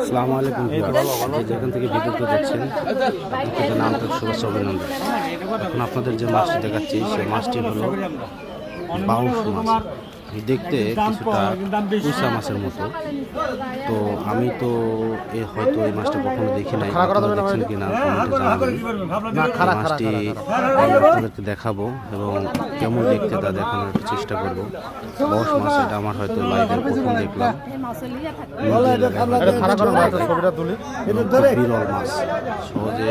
আসসালামু আলাইকুম যেখান থেকে ভিডিওটা দেখছেন আপনাদের নাম থেকে শুভেচ্ছা অভিনন্দন। এখন আপনাদের যে মাছটি দেখাচ্ছি সেই মাছটি হলো বাউশ মাছ। দেখতে কিছুটা কুইসা মাছের মতো। তো আমি তো হয়তো এই মাছটা কখনো দেখি নাই, আপনারা দেখছেন কিনা কমেন্টে জানাবেন। মাছটি আপনাদেরকে দেখাবো এবং কেমন দেখতে তা দেখানোর একটু চেষ্টা করবো। বাউশ মাছ এটা আমার হয়তো লাইভে প্রথম দেখলাম। বিরল মাছ, সহজে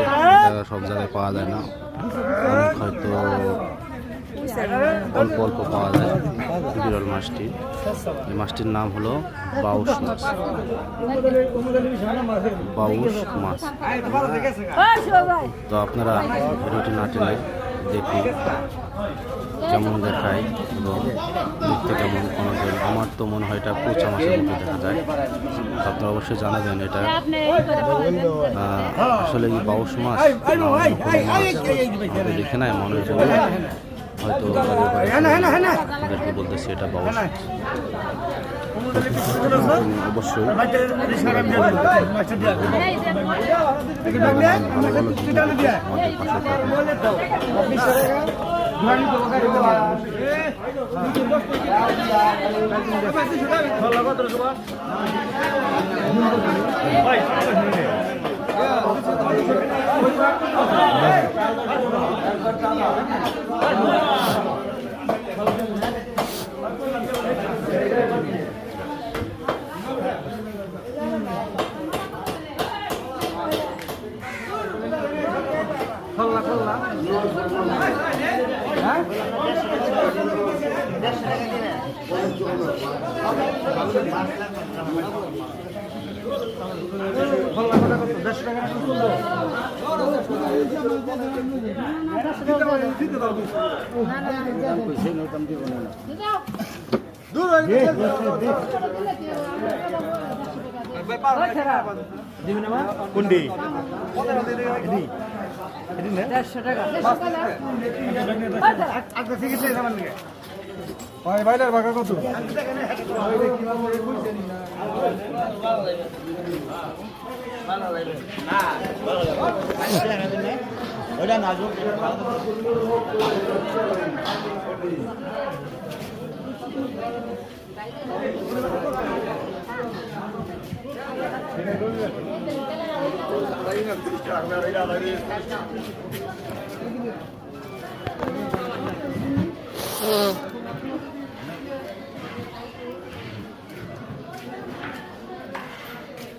সব জায়গায় পাওয়া যায় না, অনেক হয়তো অল্প অল্প পাওয়া যায় বিরল মাছটি। এই মাছটির নাম হলো বাউশ মাছ। বাউশ মাছ। তো আপনারা ভিডিওটি না টেনে দেখুন কেমন দেখায় এবং দেখতে কেমন কোনোদিন। আমার তো মনে হয় এটা পোচা মাছের মতো দেখা যায়। আপনারা অবশ্যই জানাবেন এটা আসলে কি বাউশ মাছ আমাকে দেখে নাই মনে হয়েছে, হয়তো আপনাদেরকে বলতেছি এটা বাউশ। অবশ্যই বাইলার বাঘা কত ওটা নাজুক Hmm.